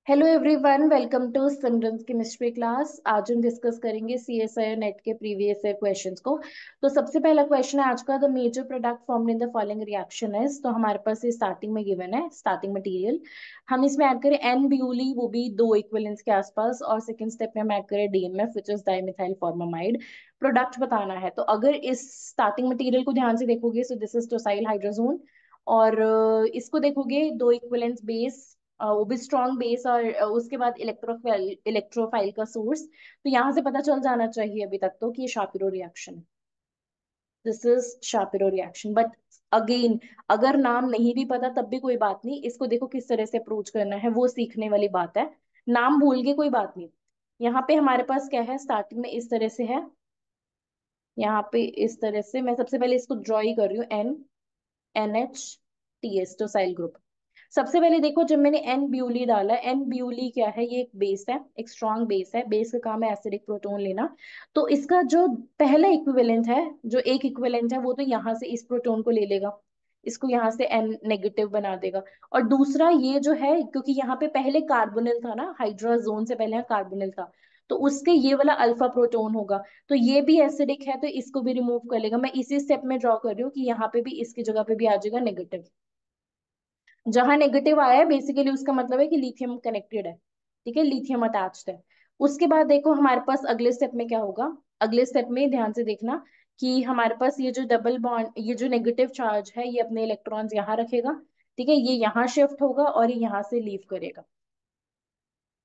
Hello everyone, welcome to Simran's chemistry class. आज हम discuss करेंगे सीएसआई नेट के प्रीवियस ईयर क्वेश्चंस को। तो सबसे पहला क्वेश्चन है आज का, the major product formed in the following reaction is. तो हमारे पास ये स्टार्टिंग में गिवन है स्टार्टिंग मटेरियल। हम इसमें ऐड करें एन ब्यूली, वो भी दो इक्विवेलेंस के आसपास, और सेकंड स्टेप में हम ऐड करें DMF which is dimethyl formamide. Product बताना है, तो अगर इस स्टार्टिंग मटेरियल को ध्यान से देखोगे, सो दिस इज टोसाइल हाइड्रोजोन। और इसको देखोगे, दो इक्विवेलेंस बेस, वो भी स्ट्रॉन्ग बेस, और उसके बाद इलेक्ट्रोफाइल का सोर्स। तो यहां से पता चल जाना चाहिए अभी तक तो कि ये शापिरो रिएक्शन है। This is Shapiro reaction. But again, अगर नाम नहीं भी पता तब भी कोई बात नहीं, इसको देखो किस तरह से अप्रोच करना है, वो सीखने वाली बात है। नाम भूल के कोई बात नहीं। यहाँ पे हमारे पास क्या है, स्टार्टिंग में इस तरह से है। यहाँ पे इस तरह से मैं सबसे पहले इसको ड्रॉ ही कर रही हूँ, NH TS टोसाइल ग्रुप। सबसे पहले देखो, जब मैंने एन ब्यूली डाला, एन ब्यूली क्या है, ये एक बेस है, एक स्ट्रॉन्ग बेस है। बेस का काम है एसिडिक प्रोटोन लेना। तो इसका जो पहला इक्विवेलेंट है, जो एक इक्विवेलेंट है, वो तो यहाँ से इस प्रोटोन को ले लेगा, इसको यहाँ से एन नेगेटिव बना देगा। और दूसरा ये जो है, क्योंकि यहाँ पे पहले कार्बोनिल था ना, हाइड्रोजोन से पहले यहाँ कार्बोनिल था, तो उसके ये वाला अल्फा प्रोटोन होगा। तो ये भी एसिडिक है, तो इसको भी रिमूव कर लेगा। मैं इसी स्टेप में ड्रॉ कर रही हूँ कि यहाँ पे भी इसकी जगह पे भी आ जाएगा नेगेटिव। जहां नेगेटिव आया है बेसिकली उसका मतलब है कि लिथियम कनेक्टेड है। ठीक है, लिथियम अटैच्ड है। उसके बाद देखो हमारे पास अगले स्टेप में क्या होगा। अगले स्टेप में ध्यान से देखना कि हमारे पास ये जो डबल बॉन्ड, ये जो नेगेटिव चार्ज है, ये अपने इलेक्ट्रॉन्स यहाँ रखेगा। ठीक है, ये यहाँ शिफ्ट होगा और ये यहाँ से लीव करेगा।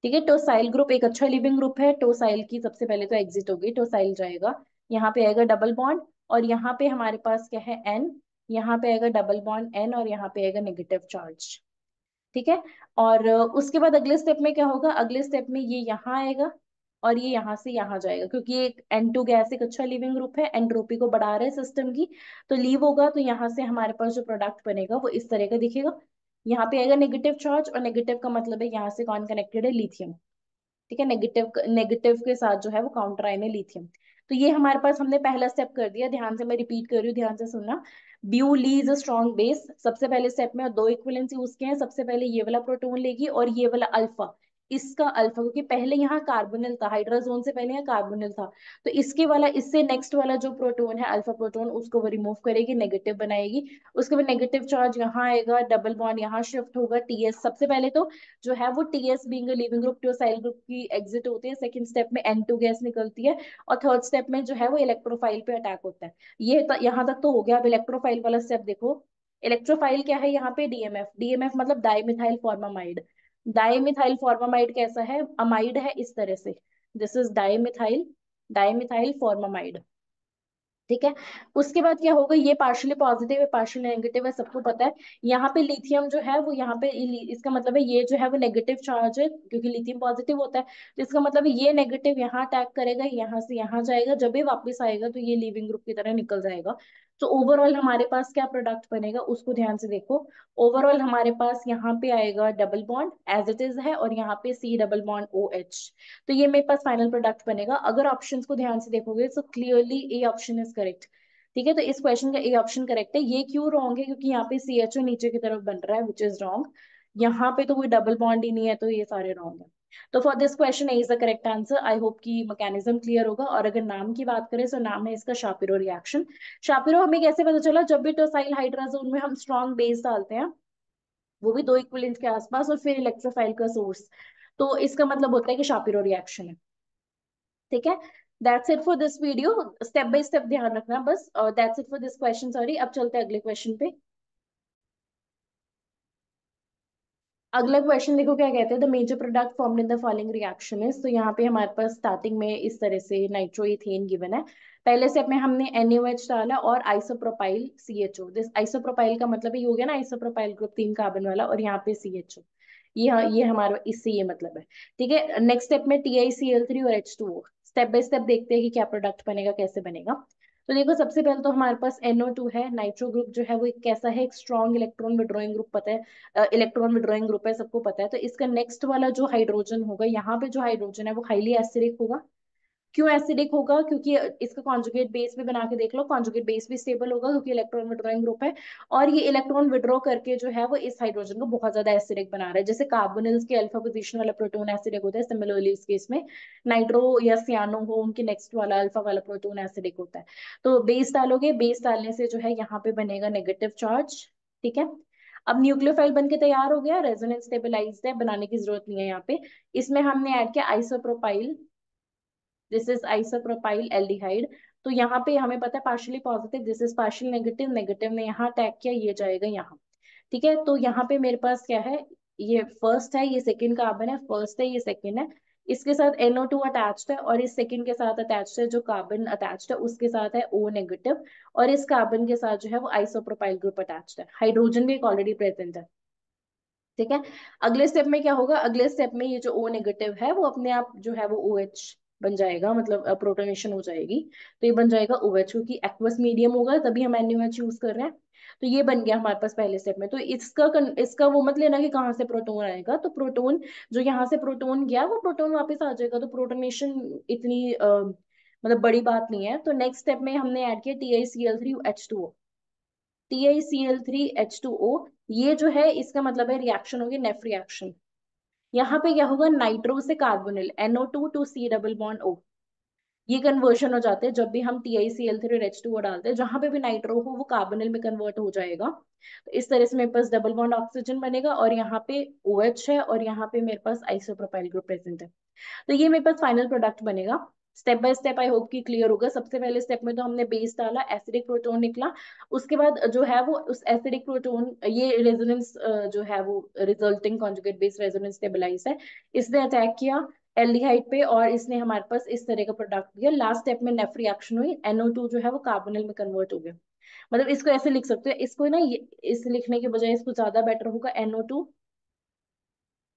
ठीक है, टोसाइल ग्रुप एक अच्छा लिविंग ग्रुप है। टोसाइल की सबसे पहले तो एग्जिट होगी, टोसाइल जाएगा, यहाँ पे आएगा डबल बॉन्ड, और यहाँ पे हमारे पास क्या है, एन। यहाँ पे आएगा डबल बॉन्ड एन, और यहाँ पे आएगा नेगेटिव चार्ज। ठीक है। और उसके बाद अगले स्टेप में क्या होगा, अगले स्टेप में ये यहाँ आएगा और ये यहाँ से यहाँ जाएगा, क्योंकि एक N2 गैस एक अच्छा लिविंग ग्रुप है, एंट्रोपी को बढ़ा रहे हैं सिस्टम की। तो लीव होगा, तो यहाँ से हमारे पास जो प्रोडक्ट बनेगा वो इस तरह का दिखेगा। यहाँ पे आएगा नेगेटिव चार्ज, और नेगेटिव का मतलब है यहाँ से कौन कनेक्टेड है, लिथियम। ठीक है, नेगेटिव नेगेटिव के साथ जो है वो काउंटर आयन है लिथियम। तो ये हमारे पास हमने पहला स्टेप कर दिया। ध्यान से मैं रिपीट कर रही हूँ, ध्यान से सुनना। ब्यूली इज अ स्ट्रॉन्ग बेस। सबसे पहले स्टेप में दो इक्विवेलेंसी उसके हैं। सबसे पहले ये वाला प्रोटोन लेगी और ये वाला अल्फा, इसका अल्फा, क्योंकि पहले यहाँ कार्बोनिल था, हाइड्रोजोन से पहले यहाँ कार्बोनिल था। तो इसके वाला, इससे नेक्स्ट वाला जो प्रोटोन है अल्फा प्रोटोन, उसको वो रिमूव करेगी, नेगेटिव बनाएगी। उसके बाद नेगेटिव चार्ज यहाँ आएगा, डबल बॉन्ड यहाँ शिफ्ट होगा, टीएस सबसे पहले तो जो है वो TS being leaving group tosyl group की एग्जिट होती है। सेकंड स्टेप में N2 गैस निकलती है, और थर्ड स्टेप में जो है वो इलेक्ट्रोफाइल पे अटैक होता है। यहाँ तक तो हो गया। अब इलेक्ट्रोफाइल वाला स्टेप देखो। इलेक्ट्रोफाइल क्या है, यहाँ पे डीएमएफ। डीएमएफ मतलब डाइमिथाइल फॉर्मामाइड। डाइमिथाइल फॉर्मामाइड कैसा है, अमाइड है इस तरह से। This is dimethyl, dimethyl formamide. ठीक है। उसके बाद क्या होगा, ये पार्शियली पॉजिटिव है, पार्शियली नेगेटिव है, सबको पता है। यहाँ पे लिथियम जो है वो यहाँ पे इसका मतलब है ये जो है वो नेगेटिव चार्ज है, क्योंकि लिथियम पॉजिटिव होता है। तो इसका मतलब है ये नेगेटिव यहाँ अटैक करेगा, यहाँ से यहाँ जाएगा, जब भी वापस आएगा तो ये लिविंग ग्रुप की तरह निकल जाएगा। तो ओवरऑल हमारे पास क्या प्रोडक्ट बनेगा उसको ध्यान से देखो। ओवरऑल हमारे पास यहाँ पे आएगा double bond as it is है, और यहाँ पे C डबल बॉन्ड OH। तो ये मेरे पास फाइनल प्रोडक्ट बनेगा। अगर ऑप्शंस को ध्यान से देखोगे तो clearly A option is correct. ठीक है, तो इस क्वेश्चन का ए ऑप्शन करेक्ट है। ये क्यों रॉन्ग है, क्योंकि यहाँ पे CHO नीचे की तरफ बन रहा है, विच इज रॉन्ग। यहाँ पे तो कोई डबल बॉन्ड ही नहीं है, तो ये सारे रॉन्ग है। तो for this question A is the correct answer. I hope कि मैकेनिज्म क्लियर होगा। और अगर नाम की बात करें तो नाम है इसका शापिरो रिएक्शन। शापिरो हमें कैसे पता चला, जब भी टोसाइल हाइड्राजोन में हम स्ट्रॉन्ग बेस डालते हैं, वो भी दो इक्विवेलेंट के आसपास, और फिर इलेक्ट्रोफाइल का सोर्स, तो इसका मतलब होता है कि शापिरो रिएक्शन है। ठीक है, that's it for this video. Step by step ध्यान रखना बस। That's it for this question, sorry. अब चलते हैं अगले क्वेश्चन पे। अगला क्वेश्चन देखो क्या कहते हैं, the major product formed in the following reaction is. तो यहाँ पे हमारे पास स्टार्टिंग में इस तरह से नाइट्रोइथेन गिवन है। पहले स्टेप में हमने NaOH डाला और आइसोप्रोपाइल CHO। दिस आइसोप्रोपाइल का मतलब ये हो गया ना, आइसोप्रोपाइल ग्रुप 3 कार्बन वाला, और यहाँ पे CHO। ये हमारा इससे ये मतलब है। ठीक है, नेक्स्ट स्टेप में TiCl3 और H2O। स्टेप बाय स्टेप देखते हैं कि क्या प्रोडक्ट बनेगा, कैसे बनेगा। तो देखो सबसे पहले तो हमारे पास NO2 है। नाइट्रो ग्रुप जो है वो एक कैसा है, एक स्ट्रॉन्ग इलेक्ट्रॉन विड्रॉइंग ग्रुप, पता है, इलेक्ट्रॉन विड्रॉइंग ग्रुप है, सबको पता है। तो इसका नेक्स्ट वाला जो हाइड्रोजन होगा, यहाँ पे जो हाइड्रोजन है वो हाईली एसिडिक होगा। क्यों एसिडिक होगा? क्योंकि इसका कॉन्जुगेट बेस भी बना के देख लो, कॉन्जुगेट बेस भी स्टेबल होगा क्योंकि इलेक्ट्रॉन विड्रॉइंग ग्रुप है। और ये इलेक्ट्रॉन विड्रॉ करके जो है वो इस हाइड्रोजन को बहुत ज्यादा एसिडिक बना रहा है। जैसे कार्बोनिल्स के अल्फा पोजीशन वाला प्रोटॉन एसिडिक होता है, सिमिलरली इस केस में नाइट्रो या सियानो हो, उनके नेक्स्ट वाला अल्फा वाला प्रोटॉन एसिडिक होता है। तो बेस डालोगे, बेस डालने से जो है यहाँ पे बनेगा नेगेटिव चार्ज। ठीक है, अब न्यूक्लियोफाइल बन के तैयार हो गया, रेजोनेंस स्टेबलाइज्ड है, बनाने की जरूरत नहीं है यहाँ पे। इसमें हमने ऐड किया isopropyl, this is isopropyl aldehyde. तो यहाँ पे हमें पता है partially positive, this is partial negative, negative ने यहाँ अटैक किया, ये जाएगा यहाँ। ठीक है, तो यहाँ पे मेरे पास क्या है, ये फर्स्ट है, ये सेकंड कार्बन है, फर्स्ट है, ये सेकंड है, इसके साथ NO2 अटैच्ड है, और इस सेकंड के साथ अटैच्ड है, जो कार्बन अटैच्ड है उसके साथ है O नेगेटिव, और इस कार्बन के साथ जो है वो आइसोप्रोपाइल ग्रुप अटैच्ड है, हाइड्रोजन भी ऑलरेडी प्रेजेंट है। ठीक है, अगले स्टेप में क्या होगा, अगले स्टेप में ये जो O नेगेटिव है वो अपने आप जो है वो OH बन जाएगा, मतलब प्रोटोनेशन हो जाएगी। तो ये बन जाएगा OH, क्योंकि एक्वस मीडियम होगा तभी हम NaOH यूज कर रहे हैं। तो ये बन गया हमारे पास पहले स्टेप में। तो इसका वो मत लेना कि कहाँ से प्रोटोन आएगा, तो प्रोटोन जो यहाँ से प्रोटोन गया वो प्रोटोन वापस आ जाएगा, तो प्रोटोनेशन इतनी मतलब बड़ी बात नहीं है। तो नेक्स्ट स्टेप में हमने ऐड किया TiCl3H2O, TiCl3H2O, ये जो है इसका मतलब है रिएक्शन होगी नेफ रिएक्शन। यहाँ पे क्या होगा, नाइट्रो से carbonyl NO2 to C double bond O, ये कन्वर्शन हो जाते हैं जब भी हम TiCl3 और H2O डालते हैं, जहां पे भी नाइट्रो हो वो कार्बोनिल में कन्वर्ट हो जाएगा। तो इस तरह से मेरे पास डबल बॉन्ड ऑक्सीजन बनेगा, और यहाँ पे OH है, और यहाँ पे मेरे पास आइसोप्रोपाइल ग्रुप प्रेजेंट है। तो ये मेरे पास फाइनल प्रोडक्ट बनेगा। Step by step I hope कि क्लियर होगा। सबसे पहले स्टेप में तो हमने बेस डाला, एसिडिक प्रोटोन निकला, उसके बाद जो है वो उस एसिडिक प्रोटोन, ये रेजोनेंस जो है वो resulting conjugate base resonance stabilize है, इसने अटैक किया एल्डिहाइड पे, और इसने हमारे पास इस तरह का प्रोडक्ट दिया। लास्ट स्टेप में नेफ रिएक्शन हुई, NO2 जो है वो कार्बोनिल में कन्वर्ट हो गया। मतलब इसको ऐसे लिख सकते हो, इसको ना इस लिखने के बजाय इसको ज्यादा बेटर होगा, NO2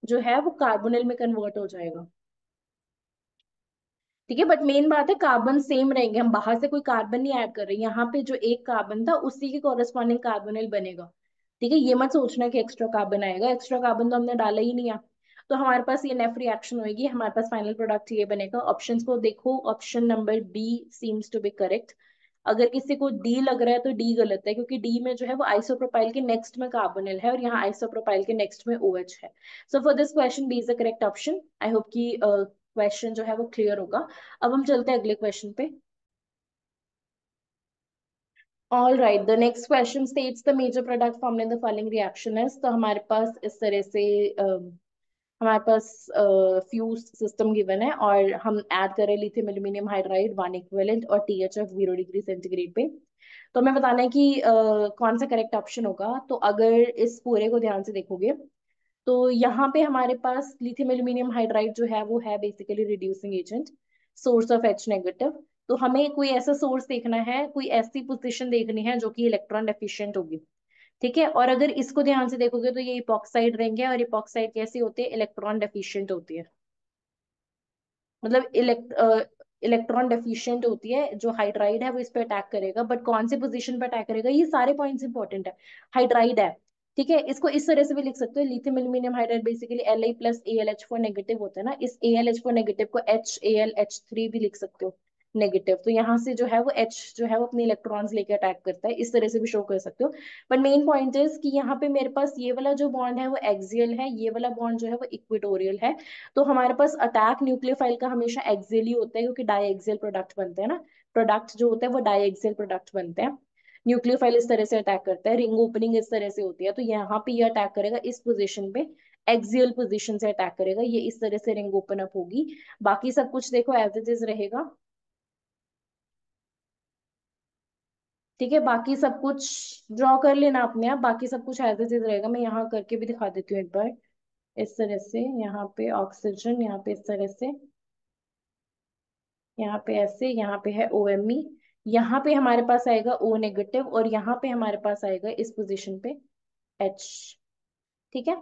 जो है वो कार्बोनिल में कन्वर्ट हो जाएगा। ठीक है, बट मेन बात है कार्बन सेम रहेंगे, हम बाहर से कोई कार्बन नहीं ऐड कर रहे हैं, यहाँ पे जो एक कार्बन था उसी के कॉरेस्पॉन्डिंग कार्बोनिल बनेगा। ठीक है, ये मत सोचना कि एक्स्ट्रा कार्बन आएगा, एक्स्ट्रा कार्बन तो हमने डाला ही नहीं है। तो हमारे पास ये नेफ रिएक्शन होगी, हमारे पास फाइनल प्रोडक्ट ये बनेगा। ऑप्शंस को देखो, option number B seems to be correct. अगर किसी को डी लग रहा है तो डी गलत है, क्योंकि डी में जो है वो आइसोप्रोपाइल के नेक्स्ट में कार्बोनिल है, और यहाँ आइसोप्रोपाइल के नेक्स्ट में OH है। So for this question B is the correct option. I hope कि क्वेश्चन जो है वो क्लियर होगा। अब हम चलते हैं अगले क्वेश्चन पे। All right, the next question states the major product formed in the following reaction is. तो हमारे पास इस तरह से हमारे पास फ्यूज सिस्टम गिवन है, और हम ऐड करें लिथियम एल्यूमिनियम हाइड्राइड 1 इक्विवेलेंट और THF 0 डिग्री सेंटीग्रेड पे। तो हमें बताना है कि कौन सा करेक्ट ऑप्शन होगा। तो अगर इस पूरे को ध्यान से देखोगे तो यहाँ पे हमारे पास लिथियम एल्यूमिनियम हाइड्राइड जो है वो है basically reducing agent, source of H negative. तो हमें कोई ऐसा सोर्स देखना है, कोई ऐसी पोजीशन देखनी है जो कि इलेक्ट्रॉन डेफिशिएंट होगी। ठीक है, और अगर इसको ध्यान से देखोगे तो ये इपॉक्साइड रिंग है, और इपॉक्साइड कैसी होती है, इलेक्ट्रॉन डेफिशिएंट होती है। मतलब इलेक्ट्रॉन डेफिशिएंट होती है, जो हाइड्राइड है वो इस पे अटैक करेगा, बट कौन से पोजीशन पे अटैक करेगा, ये सारे पॉइंट्स इंपॉर्टेंट है। हाइड्राइड है, ठीक है, इसको इस तरह से भी लिख सकते हो, lithium aluminium hydride basically Li+AlH4 negative होता है ना, इस AlH4 नेगेटिव को HAlH3 भी लिख सकते हो नेगेटिव। तो यहाँ से जो है वो H जो है वो अपने इलेक्ट्रॉन्स लेके अटैक करता है, इस तरह से भी शो कर सकते हो। बट मेन पॉइंट इज कि यहाँ पे मेरे पास ये वाला जो बॉन्ड है वो एक्सियल है, ये वाला बॉन्ड जो है वो इक्वेटोरियल है। तो हमारे पास अटैक न्यूक्लियोफाइल का हमेशा एक्सियल ही होता है, क्योंकि डाईएक्सियल प्रोडक्ट बनते हैं ना, प्रोडक्ट जो होता है वो डाईएक्सियल प्रोडक्ट बनते हैं। न्यूक्लियोफाइल इस तरह से अटैक करता है, रिंग ओपनिंग इस तरह से होती है, तो यहाँ पे ये अटैक करेगा इस पोजीशन पे, एक्सियल पोजीशन से अटैक करेगा, ये इस तरह से रिंग ओपन अप होगी। बाकी सब कुछ देखो एज इट इज रहेगा। ठीक है, बाकी सब कुछ ड्रॉ कर लेना अपने आप, बाकी सब कुछ एज इट इज रहेगा। मैं यहाँ करके भी दिखा देती हूँ एक बार, इस तरह से यहाँ पे ऑक्सीजन, यहाँ पे इस तरह से, यहाँ पे ऐसे, यहाँ पे है OMe, यहाँ पे हमारे पास आएगा O नेगेटिव, और यहाँ पे हमारे पास आएगा इस पोजीशन पे H। ठीक है,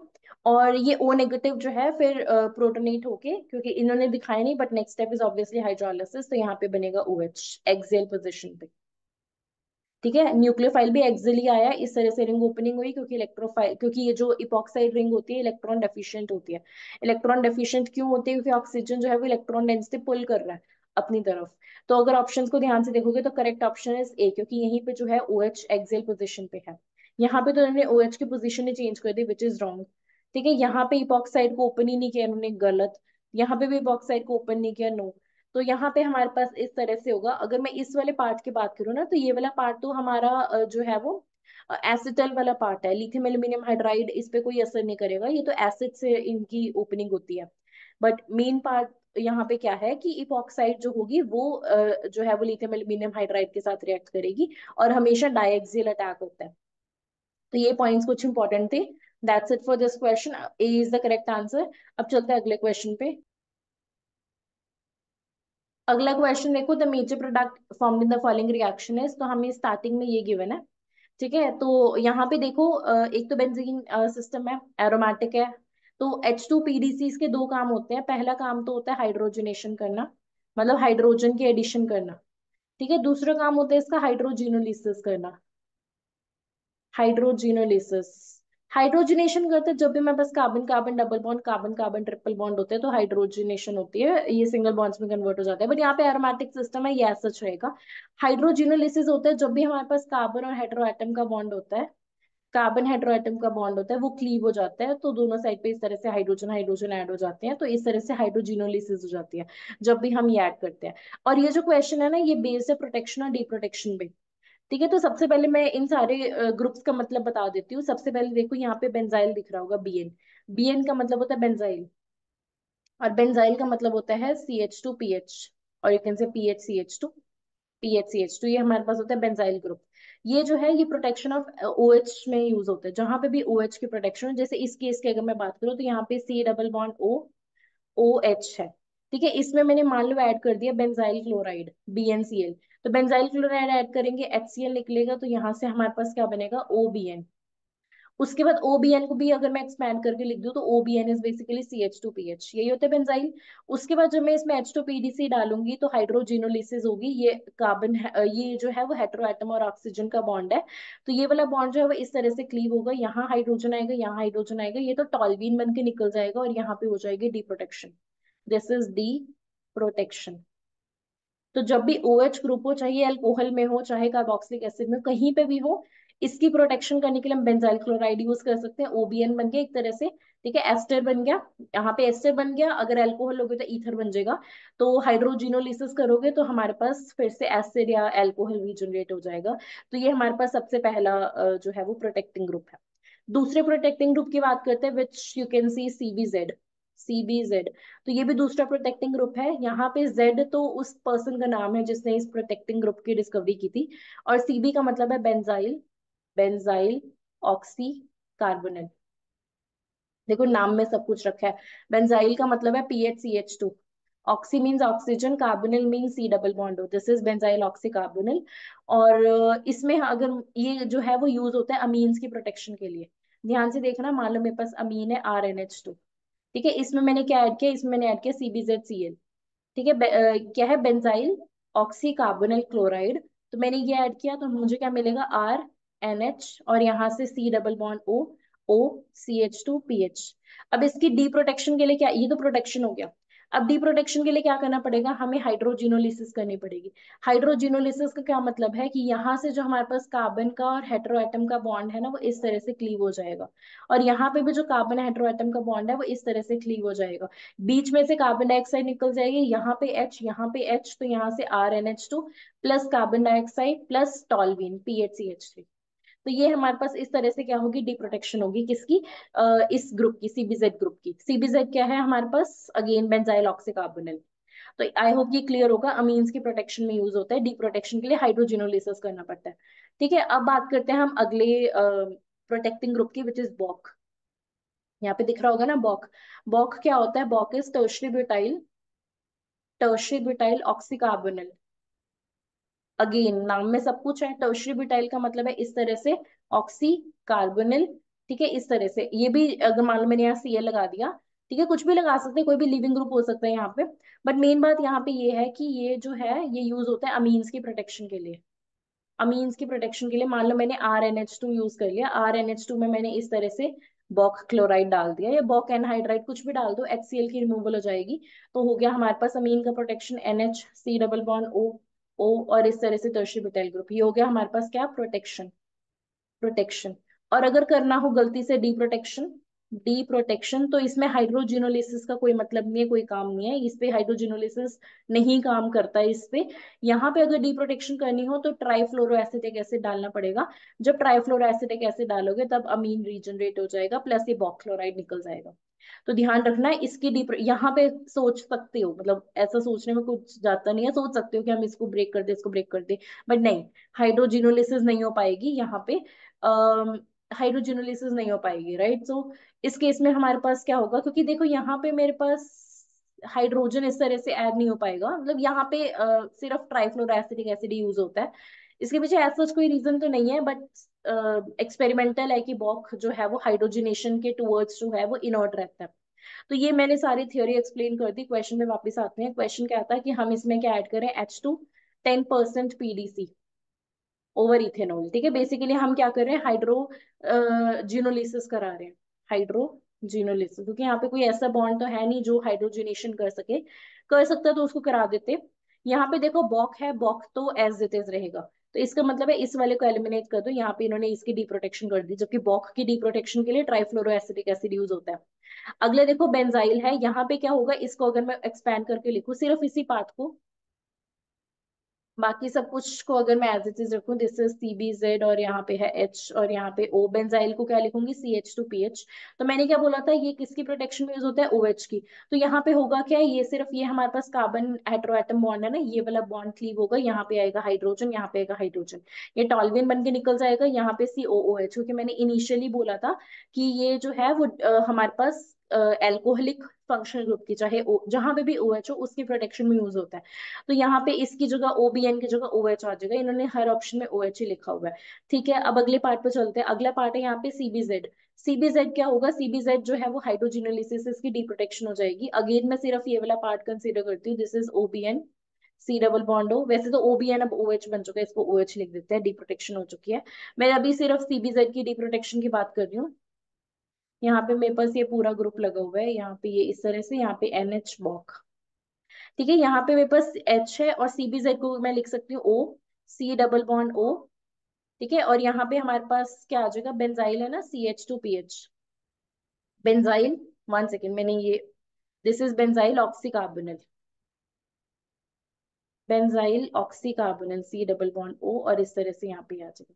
और ये O नेगेटिव जो है फिर प्रोटोनेट होके, क्योंकि इन्होंने दिखाया नहीं, but next step is obviously hydrolysis, तो यहाँ पे बनेगा OH एक्सियल पोजीशन पे। ठीक है, न्यूक्लियोफाइल भी एक्सियली आया, इस तरह से रिंग ओपनिंग हुई, क्योंकि इलेक्ट्रोफाइल, क्योंकि ये जो इपॉक्साइड रिंग होती है इलेक्ट्रॉन डेफिशिएंट होती है। इलेक्ट्रॉन डेफिशिएंट क्यों होती है? क्योंकि ऑक्सीजन जो है वो इलेक्ट्रॉन डेंसिटी पुल कर रहा है। अपनी तरफ। तो अगर ऑप्शंस को ध्यान से देखोगे तो करेक्ट ऑप्शन इज ए, क्योंकि यहीं पे जो है OH एक्सेल पोजीशन पे है। यहाँ पे तो इन्होंने OH की पोजीशन ही चेंज कर दी, विच इज रॉन्ग। ठीक है, यहाँ पे इपॉक्साइड को ओपन ही नहीं किया इन्होंने, गलत। यहाँ पे भी इपॉक्साइड को ओपन नहीं किया, नो। तो यहाँ पे हमारे पास इस तरह से होगा। अगर मैं इस वाले पार्ट की बात करूँ ना, तो ये वाला पार्ट तो हमारा जो है वो एसिटल वाला पार्ट है। लिथियम एल्यूमिनियम हाइड्राइड इस पे कोई असर नहीं करेगा, ये तो एसिड से इनकी ओपनिंग होती है। बट मेन पार्ट यहाँ पे क्या है कि इपॉक्साइड जो होगी वो जो है वो लिथियम एल्यूमिनियम हाइड्राइड के साथ रिएक्ट करेगी, और हमेशा डायएक्सियल अटैक होता है। तो ये पॉइंट्स कुछ इंपॉर्टेंट थे। That's it for this question, A is the correct answer. अब चलते हैं अगले क्वेश्चन पे। अगला क्वेश्चन देखो, the major product formed in the following reaction is, तो हमें स्टार्टिंग में ये गिवन है। ठीक है, तो यहाँ पे देखो एक तो बेंजीन सिस्टम है, एरोमेटिक है। तो H2PDC के दो काम होते हैं। पहला काम तो होता है हाइड्रोजनेशन करना, मतलब हाइड्रोजन की एडिशन करना। ठीक है, दूसरा काम होता है इसका हाइड्रोजिनोलिसिस करना। हाइड्रोजिनोलिसिस, हाइड्रोजनेशन करते हैं जब भी हमारे पास carbon carbon double bond, carbon carbon triple bond होते हैं, तो हाइड्रोजनेशन होती है, ये सिंगल बॉन्ड्स में कन्वर्ट हो जाता है। बट यहाँ पे एरोमेटिक सिस्टम है, ये सच रहेगा। हाइड्रोजिनोलिसिस होता है जब भी हमारे पास कार्बन और हेटेरो एटम का बॉन्ड होता है, कार्बन हेटेरो एटम का बॉन्ड होता है, वो क्लीव हो जाता है, तो दोनों साइड पे इस तरह से हाइड्रोजन हाइड्रोजन ऐड हो जाते हैं, तो इस तरह से हाइड्रोजिनोलिसिस हो जाती है जब भी हम ये ऐड करते हैं। और ये जो क्वेश्चन है ना, ये बेस्ड है प्रोटेक्शन और डिप्रोटेक्शन पे। ठीक है, तो सबसे पहले मैं इन सारे ग्रुप्स का मतलब बता देती हूँ। सबसे पहले देखो, यहाँ पे बेंजाइल दिख रहा होगा, BN। BN का मतलब होता है बेंजाइल, और बेंजाइल का मतलब होता है CH2PH, और you can say PHCH2, PHCH2, ये हमारे पास होता है बेंजाइल ग्रुप। ये जो है ये प्रोटेक्शन ऑफ OH में यूज होता है, जहां पे भी OH की प्रोटेक्शन हो। जैसे इस केस की अगर मैं बात करूँ, तो यहाँ पे C डबल बॉन्ड OH है। ठीक है, इसमें मैंने मान लो ऐड कर दिया बेंजाइल क्लोराइड, BnCl। तो बेंजाइल क्लोराइड ऐड करेंगे, HCl निकलेगा, तो यहाँ से हमारे पास क्या बनेगा, OBN। उसके बाद OBN को भी अगर मैं एक्सपैंड करके लिख दूं, तो OBN इज बेसिकली CH2PH, यही होता है बेंजाइल। उसके बाद जब मैं इसमें H2PDC डालूंगी, तो हाइड्रोजिनोलिसिस होगी। ये कार्बन ये जो है वो हेटेरो एटम और ऑक्सीजन का बॉन्ड है, तो ये वाला बॉन्ड जो है वो इस तरह से क्लीव होगा। यहाँ हाइड्रोजन आएगा, यहाँ हाइड्रोजन आएगा, ये तो टॉल्वीन बन के निकल जाएगा, और यहाँ पे हो जाएगी D protection. This is D protection. तो जब भी OH ग्रुप हो, चाहे अल्कोहल में हो चाहे कार्बोक्सिलिक एसिड में, कहीं पे भी हो, इसकी प्रोटेक्शन करने के लिए हम बेंजाइल क्लोराइड यूज कर सकते हैं। OBN बन गया एक तरह से। ठीक है, एस्टर बन गया, यहाँ पे एस्टर बन गया। अगर अल्कोहल हो गया तो ईथर बन जाएगा। तो हाइड्रोजिनोलिसिस करोगे तो हमारे पास फिर से एसिड या अल्कोहल भी जनरेट हो जाएगा। तो ये हमारे पास सबसे पहला जो है वो प्रोटेक्टिंग ग्रुप है। दूसरे प्रोटेक्टिंग ग्रुप की बात करते हैं, which you can see CBZ। CBZ, तो ये भी दूसरा प्रोटेक्टिंग ग्रुप है। यहाँ पे Z तो उस पर्सन का नाम है जिसने इस प्रोटेक्टिंग ग्रुप की डिस्कवरी की थी, और CB का मतलब है बेंजाइल, बेंजाइल ऑक्सी कार्बोनिल। देखो नाम में सब कुछ रखा है। बेंजाइल का मतलब है PHCH2, oxy means oxygen, carbonyl means C double bond, this is benzyl oxy carbonyl. और इसमें अगर ये जो है वो यूज होता है अमीन्स की प्रोटेक्शन के लिए। ध्यान से देखना, मान लो मेरे पास अमीन है RNH2। ठीक है, इसमें मैंने क्या ऐड किया, इसमें मैंने ऐड किया CBZCl। ठीक है, क्या है, बेंजाइल ऑक्सी कार्बोनिल क्लोराइड। तो मैंने ये ऐड किया, तो मुझे क्या मिलेगा, RNH, और यहाँ से C डबल बॉन्ड OCH2PH। अब इसकी डी प्रोटेक्शन के लिए क्या, ये तो प्रोटेक्शन हो गया। अब डी प्रोटेक्शन के लिए क्या करना पड़ेगा, हमें हाइड्रोजिनोलिसिस करनी पड़ेगी। हाइड्रोजिनोलिसिस का क्या मतलब है कि यहाँ से जो हमारे पास कार्बन का और हेटेरो एटम का बॉन्ड है ना, वो इस तरह से क्लीव हो जाएगा, और यहाँ पे भी जो कार्बन हेटेरो एटम का बॉन्ड है वो इस तरह से क्लीव हो जाएगा। बीच में से कार्बन डाइऑक्साइड निकल जाएगी, यहाँ पे H, यहाँ पे H, तो यहाँ से RNH2 plus carbon dioxide plus toluene PHCH3। तो ये हमारे पास इस तरह से क्या होगी, डी प्रोटेक्शन होगी किसकी, इस ग्रुप की, CBZ ग्रुप की। CBZ क्या है हमारे पास, अगेन बेंजाइल ऑक्सीकार्बोनिल। तो आई होप ये क्लियर होगा, अमीन्स की प्रोटेक्शन में यूज होता है, डी प्रोटेक्शन के लिए हाइड्रोजिनोलिसिस करना पड़ता है। ठीक है, अब बात करते हैं हम अगले प्रोटेक्टिंग ग्रुप की, विच इज बॉक। यहाँ पे दिख रहा होगा ना बॉक। बॉक क्या होता है, बॉक इज टर्शरी ब्यूटाइल ऑक्सीकार्बोनिल। अगेन नाम में सब कुछ है। टर्शरी ब्यूटाइल का मतलब है इस तरह से ऑक्सी कार्बोनिल। ठीक है, इस तरह से ये भी, अगर मान लो मैंने यहाँ Cl लगा दिया, ठीक है, कुछ भी लगा सकते हैं, कोई भी लिविंग ग्रुप हो सकता है यहाँ पे। बट मेन बात यहाँ पे ये है कि ये जो है ये यूज होता है अमीन्स की प्रोटेक्शन के लिए। अमीन्स की प्रोटेक्शन के लिए मान लो मैंने RNH2 यूज कर लिया, RNH2 में मैंने इस तरह से बॉक क्लोराइड डाल दिया या बॉक एनहाइड्राइड कुछ भी डाल दो, HCl की रिमूवल हो जाएगी। तो हो गया हमारे पास अमीन का protection, NH, C double bond O, O, और इस तरह से टर्शियरी ब्यूटाइल ग्रुप, ये हो गया हमारे पास क्या, प्रोटेक्शन। प्रोटेक्शन। और अगर करना हो गलती से डी प्रोटेक्शन, डी प्रोटेक्शन, तो इसमें हाइड्रोजिनोलिसिस का कोई मतलब नहीं है, कोई काम नहीं है इस पे, हाइड्रोजिनोलिसिस नहीं काम करता है इस पे। यहाँ पे अगर डी प्रोटेक्शन करनी हो तो ट्राइफ्लोरोएसिटिक एसिड डालना पड़ेगा। जब ट्राइफ्लोरोएसिटिक एसिड डालोगे तब अमीन रीजनरेट हो जाएगा, प्लस ये बॉक्लोराइड निकल जाएगा। तो ध्यान रखना है इसकी डी, यहाँ पे सोच सकते हो, मतलब ऐसा सोचने में कुछ जाता नहीं है, सोच सकते हो कि हम इसको ब्रेक कर दे, इसको ब्रेक कर दे, बट नहीं, हाइड्रोजिनोलिसिस नहीं हो पाएगी यहाँ पे, हाइड्रोजिनोलिसिस नहीं हो पाएगी, राइट। सो इस केस में हमारे पास क्या होगा, क्योंकि देखो यहाँ पे मेरे पास हाइड्रोजन इस तरह से ऐड नहीं हो पाएगा, मतलब यहाँ पे सिर्फ ट्राइफ्लोरोएसिटिक एसिड यूज होता है। इसके पीछे ऐसा कोई रीजन तो नहीं है, बट एक्सपेरिमेंटल है कि बॉक जो है वो हाइड्रोजनेशन के टूवर्ड्स जो है वो इनर्ट रहता है। तो ये मैंने सारी थ्योरी एक्सप्लेन कर दी। क्वेश्चन में वापस आते हैं। क्वेश्चन क्या आता है कि हम इसमें क्या ऐड करें, H2, 10% PDC ओवर इथेनॉल, ठीक है। बेसिकली हम क्या कर रहे हैं, हाइड्रो जिनोलिसिस करा रहे हैं, हाइड्रोजिनोलिसिस, क्योंकि यहाँ पे कोई ऐसा बॉन्ड तो है नहीं जो हाइड्रोजिनेशन कर सके, कर सकता तो उसको करा देते। यहाँ पे देखो बॉक है, बॉक तो एज इट इज रहेगा, तो इसका मतलब है इस वाले को एलिमिनेट कर दो। यहाँ पे इन्होंने इसकी डी प्रोटेक्शन कर दी, जबकि बॉक की डी प्रोटेक्शन के लिए ट्राइफ्लोरोएसिटिक एसिड यूज होता है। अगले देखो बेंजाइल है, यहाँ पे क्या होगा, इसको अगर मैं एक्सपैंड करके लिखूं सिर्फ इसी पार्ट को, बाकी सब कुछ को अगर मैं एज इट इज रखूं, दिस इज CBZ और यहाँ पे है H और यहाँ पे O, बेंजाइल को क्या लिखूंगी, CH2PH। तो मैंने क्या बोला था, ये किसकी प्रोटेक्शन में यूज होता है, OH की। तो यहाँ पे होगा क्या, ये सिर्फ ये हमारे पास कार्बन हेटेरोएटम बॉन्ड है ना, ये वाला बॉन्ड क्लीव होगा, यहाँ पे आएगा हाइड्रोजन, यहाँ पे आएगा हाइड्रोजन, ये टॉल्विन बन के निकल जाएगा, यहाँ पे COOH, क्योंकि मैंने इनिशियली बोला था कि ये जो है वो हमारे पास एल्कोहलिक फंक्शनल ग्रुप की, चाहे जहां पे भी OH हो उसकी प्रोटेक्शन में यूज होता है। तो यहाँ पे इसकी जगह OBN की जगह OH आ जाएगा, इन्होंने हर ऑप्शन में OH ही लिखा हुआ है। ठीक है, अब अगले पार्ट पे चलते हैं। अगला पार्ट है यहाँ पे CBZ। CBZ क्या होगा, CBZ जो है वो हाइड्रोजिनोलिसिस, इसकी डी प्रोटेक्शन हो जाएगी। अगेन मैं सिर्फ ये वाला पार्ट कंसीडर करती हूँ, this is OBN, C double bond हो, वैसे तो OBN अब OH बन चुका है, इसको OH लिख देते हैं, डी प्रोटेक्शन हो चुकी है। मैं अभी सिर्फ CBZ की डी प्रोटेक्शन की बात कर रही हूँ। यहाँ पे मेरे पास ये पूरा ग्रुप लगा हुआ है, यहाँ पे ये इस तरह से, यहाँ पे NH बॉक, ठीक है। यहाँ पे मेरे पास H है और CBZ को मैं लिख सकती हूँ O, C double bond O, ठीक है। और यहाँ पे हमारे पास क्या आ जाएगा, बेंजाइल है ना, CH2PH, बेंजाइल, वन सेकेंड, मैंने ये, this is benzyl oxycarbonyl, benzyl oxycarbonyl, C double bond O, और इस तरह से यहाँ पे आ जाएगा।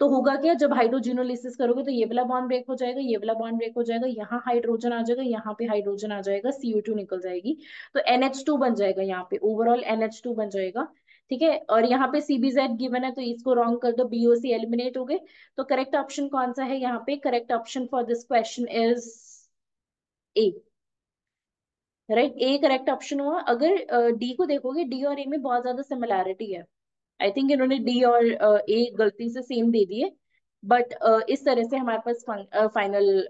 तो होगा क्या, जब हाइड्रोजिनोलिसिस करोगे तो ये वाला बॉन्ड ब्रेक हो जाएगा, ये वाला बॉन्ड ब्रेक हो जाएगा, यहाँ हाइड्रोजन आ जाएगा, यहाँ पे हाइड्रोजन आ जाएगा, CO2 निकल जाएगी, तो NH2 बन जाएगा, यहाँ पे ओवरऑल NH2 बन जाएगा, ठीक है। और यहाँ पे CBZ गिवन है तो इसको रॉन्ग कर दो, BOC एलिमिनेट हो गए। तो करेक्ट ऑप्शन कौन सा है यहाँ पे, correct option for this question is A, right, A correct option हुआ। अगर डी को देखोगे, डी और ए में बहुत ज्यादा सिमिलैरिटी है, आई थिंक इन्होंने डी और ए गलती से सेम दे दिए, बट इस तरह से हमारे पास फाइनल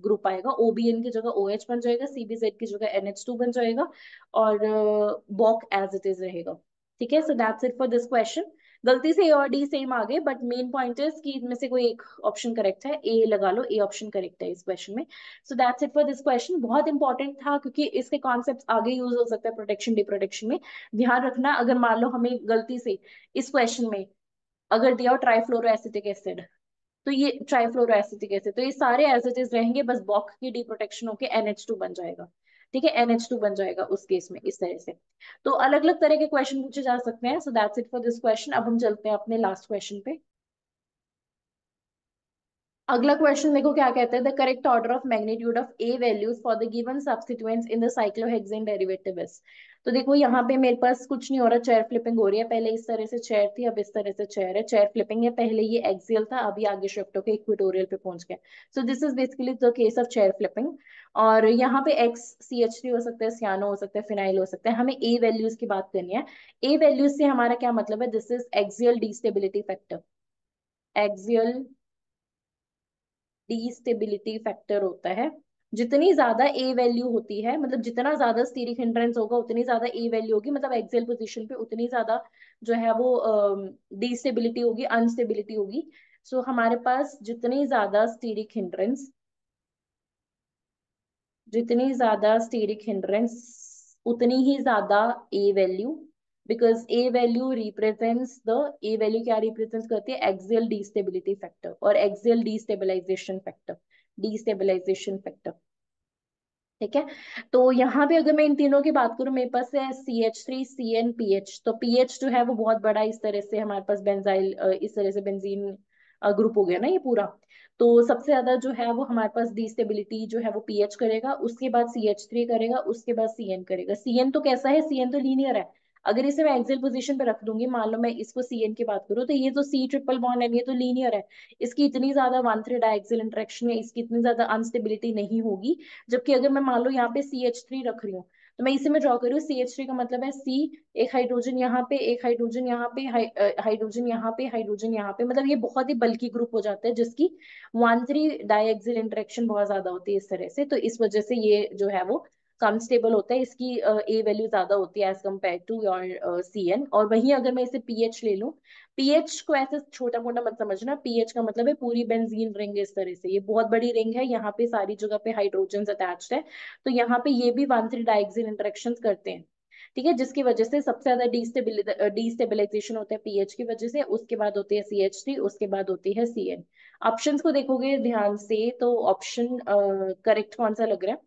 ग्रुप आएगा, OBN की जगह OH बन जाएगा, CBZ की जगह NH2 बन जाएगा, और बॉक एज इट इज रहेगा। ठीक है, so that's it for this question. गलती से ए और डी सेम आ गए, बट मेन पॉइंट इज कि इनमें से कोई एक ऑप्शन करेक्ट है, ए लगा लो, ए ऑप्शन करेक्ट है इस क्वेश्चन में। So that's it for this question, बहुत इंपॉर्टेंट था क्योंकि इसके कॉन्सेप्ट आगे यूज हो सकता है प्रोटेक्शन डी प्रोटेक्शन में। ध्यान रखना, अगर मान लो हमें गलती से इस क्वेश्चन में अगर दिया हो ट्राइफ्लोरोएसिटिक एसिड, तो ये ट्राइफ्लोरोएसिटिक एसिड, तो ये सारे एज इट इज रहेंगे, बस बॉक की डी प्रोटेक्शन होके NH2 बन जाएगा। ठीक है, NH2 बन जाएगा उस केस में, इस तरह से। तो अलग अलग तरह के क्वेश्चन पूछे जा सकते हैं। So that's it for this question. अब हम चलते हैं अपने लास्ट क्वेश्चन पे। अगला क्वेश्चन देखो क्या कहते हैं, the correct order of magnitude of A values for the given substituents in the cyclohexane derivative is. तो देखो यहाँ पे मेरे पास कुछ नहीं हो रहा, चेयर फ्लिपिंग हो रही है, पहले इस तरह से चेयर थी, अब इस तरह से चेयर है, चेयर फ्लिपिंग है, पहले ये एक्सियल था, अभी आगे शिफ्ट होकर इक्वेटोरियल पे पहुंच गया। So this is basically the case of chair flipping. और यहाँ पे एक्स CH3 हो सकता है, सियानो हो सकता है, फिनाइल हो सकता है, हमें ए वैल्यूज की बात करनी है। ए वैल्यूज से हमारा क्या मतलब है, this is axial destability factor, axial destability factor होता है। जितनी ज्यादा ए वैल्यू होती है, मतलब जितना ज्यादा स्टीरिक हिंड्रेंस होगा उतनी ज्यादा ए वैल्यू होगी, मतलब एक्सियल पोजीशन पे उतनी ज्यादा जो है वो डीस्टेबिलिटी होगी, अनस्टेबिलिटी होगी। सो हमारे पास जितनी ज्यादा स्टीरिक हिंड्रेंस, जितनी ज्यादा स्टेरिक हिंड्रेंस उतनी ही ज्यादा ए वैल्यू, बिकॉज ए वैल्यू क्या रिप्रेजेंट करती है, एक्सियल डीस्टेबिलिटी फैक्टर और एक्सियल डीस्टेबलाइजेशन फैक्टर, डीस्टेबलाइजेशन फैक्टर। ठीक है। तो यहाँ पे अगर मैं इन तीनों की बात करूं, मेरे पास है CH3 CN PH। तो पीएच जो है वो बहुत बड़ा, इस तरह से हमारे पास बेंजाइल, इस तरह से बेंजीन ग्रुप हो गया ना ये पूरा। तो सबसे ज्यादा जो है वो हमारे पास डिस्टेबिलिटी जो है वो पीएच करेगा, उसके बाद CH3 करेगा, उसके बाद CN करेगा। सीएन तो कैसा है, सीएन तो लीनियर है। अगर इसे मैं एक्सियल पोजीशन पे रख दूंगी, मान लो मैं इसको CN की बात करूँ, तो ये तो C ट्रिपल बॉन्ड है, ये तो लीनियर है। इसकी इतनी ज्यादा 1,3 डायएक्सियल इंटरेक्शन है, इसकी इतनी ज्यादा अनस्टेबिलिटी नहीं होगी। जबकि अगर मैं मान लो यहाँ पे CH3 रख रही हूँ, तो मैं इसे में ड्रॉ कर रही हूँ, CH3 का मतलब है C, एक हाइड्रोजन यहाँ पे, एक हाइड्रोजन यहाँ पे, हाइड्रोजन यहाँ पे, हाइड्रोजन यहाँ पे, मतलब ये बहुत ही बल्की ग्रुप हो जाता है, जिसकी 1,3 डायएक्सियल इंटरेक्शन बहुत ज्यादा होती है इस तरह से। तो इस वजह से ये जो है वो कम स्टेबल होता है, इसकी ए वैल्यू ज्यादा होती है as compare to your CN। और वहीं अगर मैं इसे पीएच ले लूं, पीएच को ऐसे छोटा मोटा मत समझना, पीएच का मतलब है पूरी बेंजीन रिंग, इस तरह से ये बहुत बड़ी रिंग है, यहाँ पे सारी जगह पे हाइड्रोजन अटैच्ड है। तो यहाँ पे ये भी 1,3 डायएक्सियल इंटरेक्शन करते हैं। ठीक है, जिसकी वजह से सबसे ज्यादा डीस्टेबिलाईजेशन होता है पीएच की वजह से, उसके बाद होती है CH3, उसके बाद होती है CN। ऑप्शंस को देखोगे ध्यान से तो ऑप्शन करेक्ट कौन सा लग रहा है?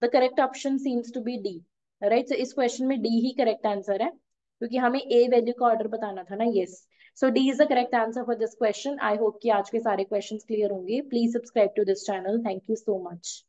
The correct option seems to be D. Right, so इस क्वेश्चन में डी ही करेक्ट आंसर है, क्योंकि हमें ए वैल्यू का ऑर्डर बताना था ना। Yes, so D is the correct answer for this question. I hope कि आज के सारे क्वेश्चंस क्लियर होंगे। Please subscribe to this channel. Thank you so much.